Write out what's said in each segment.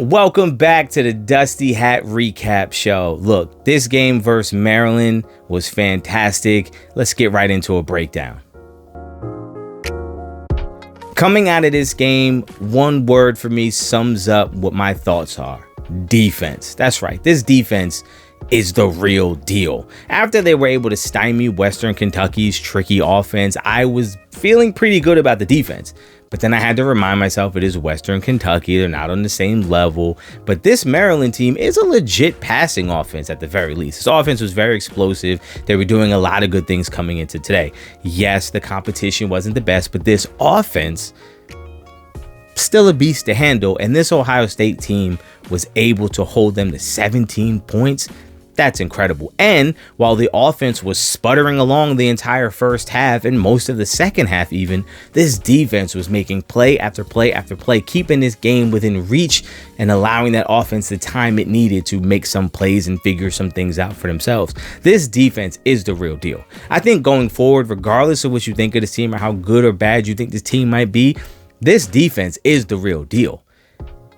Welcome back to the Dusty Hat Recap Show. Look, this game versus Maryland was fantastic. Let's get right into a breakdown. Coming out of this game, one word for me sums up what my thoughts are. Defense. That's right. This defense is the real deal. After they were able to stymie Western Kentucky's tricky offense, I was feeling pretty good about the defense. But then I had to remind myself it is Western Kentucky. They're not on the same level. But this Maryland team is a legit passing offense at the very least. This offense was very explosive. They were doing a lot of good things coming into today. Yes, the competition wasn't the best, but this offense, still a beast to handle. And this Ohio State team was able to hold them to 17 points. That's incredible. And while the offense was sputtering along the entire first half and most of the second half even, this defense was making play after play after play, keeping this game within reach and allowing that offense the time it needed to make some plays and figure some things out for themselves. This defense is the real deal. I think going forward, regardless of what you think of this team or how good or bad you think this team might be, this defense is the real deal.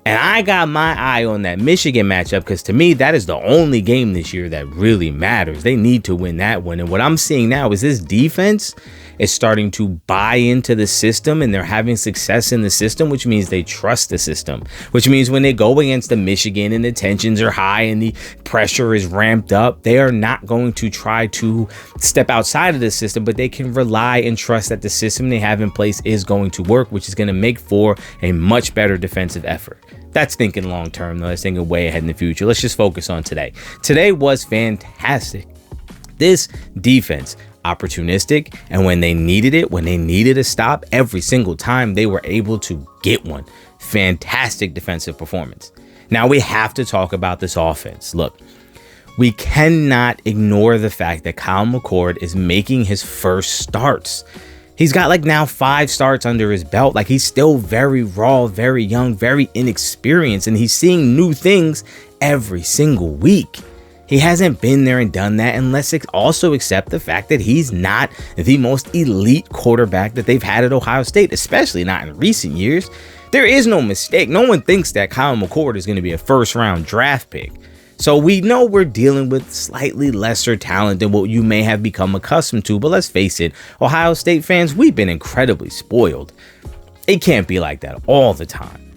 And I got my eye on that Michigan matchup because to me, that is the only game this year that really matters. They need to win that one. And what I'm seeing now is this defense is starting to buy into the system and they're having success in the system, which means they trust the system, which means when they go against the Michigan and the tensions are high and the pressure is ramped up, they are not going to try to step outside of the system, but they can rely and trust that the system they have in place is going to work, which is going to make for a much better defensive effort. That's thinking long term, though. That's thinking way ahead in the future. Let's just focus on today. Today was fantastic. This defense, opportunistic, and when they needed it, when they needed a stop, every single time they were able to get one. Fantastic defensive performance. Now we have to talk about this offense. Look, we cannot ignore the fact that Kyle McCord is making his first starts. He's got like now 5 starts under his belt. Like he's still very raw, very young, very inexperienced, and he's seeing new things every single week. He hasn't been there and done that, and let's also accept the fact that he's not the most elite quarterback that they've had at Ohio State, especially not in recent years. There is no mistake. No one thinks that Kyle McCord is going to be a first-round draft pick. So we know we're dealing with slightly lesser talent than what you may have become accustomed to. But let's face it, Ohio State fans, we've been incredibly spoiled. It can't be like that all the time.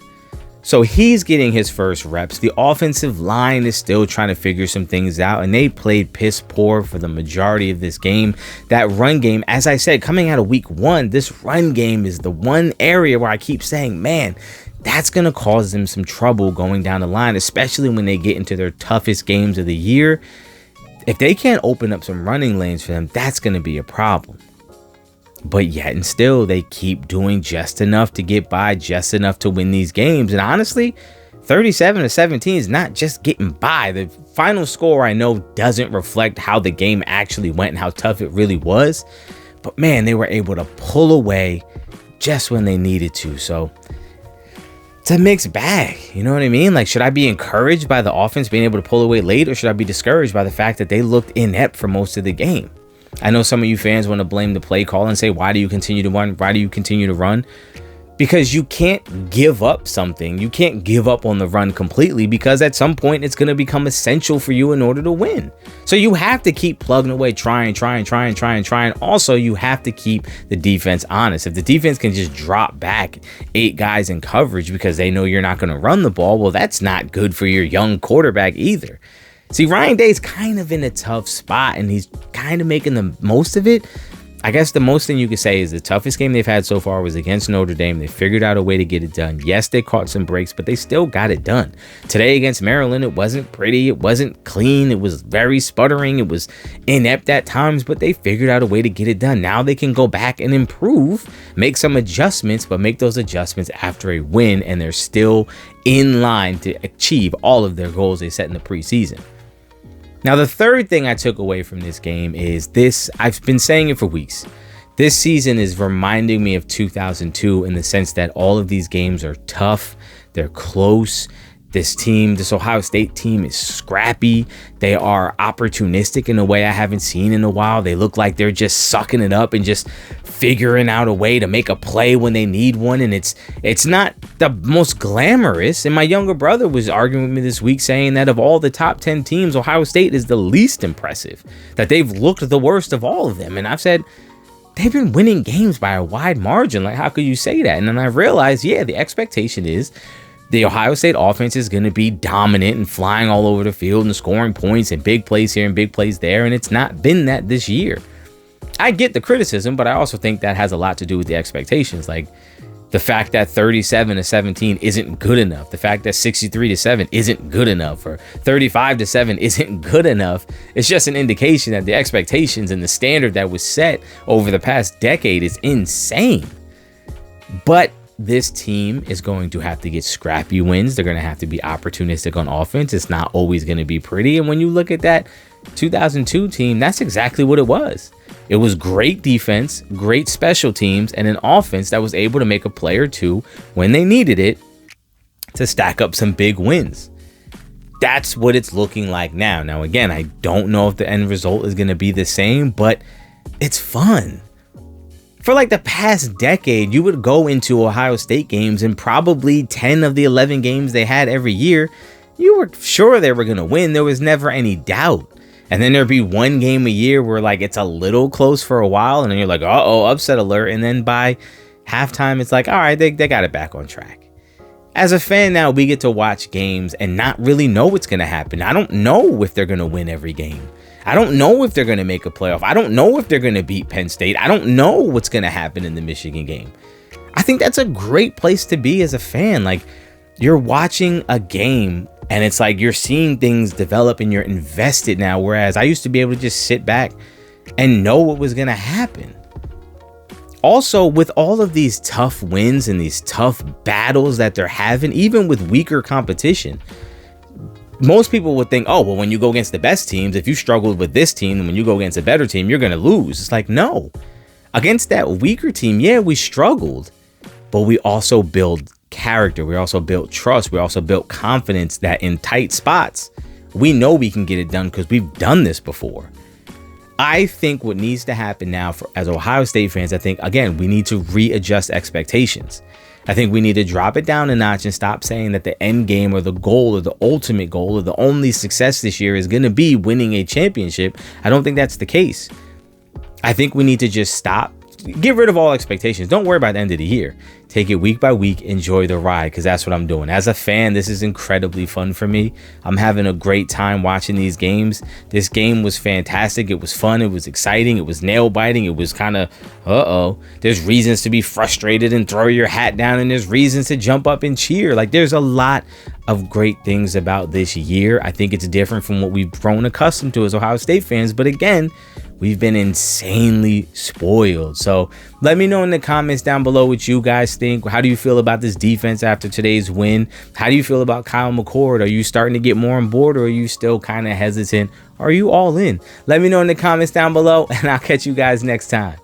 So he's getting his first reps. The offensive line is still trying to figure some things out, and they played piss poor for the majority of this game. That run game, as I said, coming out of week 1, this run game is the one area where I keep saying, man, that's going to cause them some trouble going down the line, especially when they get into their toughest games of the year. If they can't open up some running lanes for them, that's going to be a problem. But yet and still, they keep doing just enough to get by, just enough to win these games. And honestly, 37-17 is not just getting by. The final score, I know, doesn't reflect how the game actually went and how tough it really was. But man, they were able to pull away just when they needed to. So it's a mixed bag. You know what I mean? Like, should I be encouraged by the offense being able to pull away late, or should I be discouraged by the fact that they looked inept for most of the game? I know some of you fans want to blame the play call and say, why do you continue to run? Why do you continue to run? Because you can't give up something. You can't give up on the run completely, because at some point it's going to become essential for you in order to win. So you have to keep plugging away, trying. Also, you have to keep the defense honest. If the defense can just drop back 8 guys in coverage because they know you're not going to run the ball, well, that's not good for your young quarterback either. See, Ryan Day's kind of in a tough spot, and he's kind of making the most of it. I guess the most thing you could say is the toughest game they've had so far was against Notre Dame. They figured out a way to get it done. Yes, they caught some breaks, but they still got it done. Today against Maryland, it wasn't pretty. It wasn't clean. It was very sputtering. It was inept at times, but they figured out a way to get it done. Now they can go back and improve, make some adjustments, but make those adjustments after a win, and they're still in line to achieve all of their goals they set in the preseason. Now, the third thing I took away from this game is this. I've been saying it for weeks. This season is reminding me of 2002 in the sense that all of these games are tough, they're close, This team, this Ohio State team, is scrappy. They are opportunistic in a way I haven't seen in a while. They look like they're just sucking it up and just figuring out a way to make a play when they need one. And it's not the most glamorous. And my younger brother was arguing with me this week saying that of all the top 10 teams, Ohio State is the least impressive, that they've looked the worst of all of them. And I've said, they've been winning games by a wide margin. Like, how could you say that? And then I realized, yeah, the expectation is the Ohio State offense is going to be dominant and flying all over the field and scoring points and big plays here and big plays there. And it's not been that this year. I get the criticism, but I also think that has a lot to do with the expectations. Like the fact that 37-17 isn't good enough. The fact that 63-7 isn't good enough, or 35-7 isn't good enough. It's just an indication that the expectations and the standard that was set over the past decade is insane. But this team is going to have to get scrappy wins. They're going to have to be opportunistic on offense. It's not always going to be pretty. And when you look at that 2002 team, that's exactly what it was. It was great defense, great special teams, and an offense that was able to make a play or two when they needed it to stack up some big wins. That's what it's looking like now. Now, again, I don't know if the end result is going to be the same, but it's fun. For like the past decade, you would go into Ohio State games and probably 10 of the 11 games they had every year, you were sure they were going to win. There was never any doubt. And then there'd be one game a year where like it's a little close for a while, and then you're like, uh-oh, upset alert. And then by halftime, it's like, all right, they got it back on track. As a fan now, we get to watch games and not really know what's going to happen. I don't know if they're going to win every game. I don't know if they're going to make a playoff. I don't know if they're going to beat Penn State. I don't know what's going to happen in the Michigan game. I think that's a great place to be as a fan. Like, you're watching a game and it's like you're seeing things develop and you're invested now. Whereas I used to be able to just sit back and know what was going to happen. Also, with all of these tough wins and these tough battles that they're having, even with weaker competition, most people would think, oh, well, when you go against the best teams, if you struggled with this team, and when you go against a better team, you're going to lose. It's like, no. Against that weaker team, yeah, we struggled, but we also build character. We also built trust. We also built confidence that in tight spots, we know we can get it done because we've done this before. I think what needs to happen now as Ohio State fans, I think, again, we need to readjust expectations. I think we need to drop it down a notch and stop saying that the end game or the goal or the ultimate goal or the only success this year is going to be winning a championship. I don't think that's the case. I think we need to just stop, get rid of all expectations. Don't worry about the end of the year. Take it week by week. Enjoy the ride, because that's what I'm doing. As a fan, this is incredibly fun for me. I'm having a great time watching these games. This game was fantastic. It was fun. It was exciting. It was nail biting. It was kind of, there's reasons to be frustrated and throw your hat down, and there's reasons to jump up and cheer. Like, there's a lot of great things about this year. I think it's different from what we've grown accustomed to as Ohio State fans. But again, we've been insanely spoiled. So let me know in the comments down below what you guys think. How do you feel about this defense after today's win? How do you feel about Kyle McCord? Are you starting to get more on board, or are you still kind of hesitant? Are you all in? Let me know in the comments down below, and I'll catch you guys next time.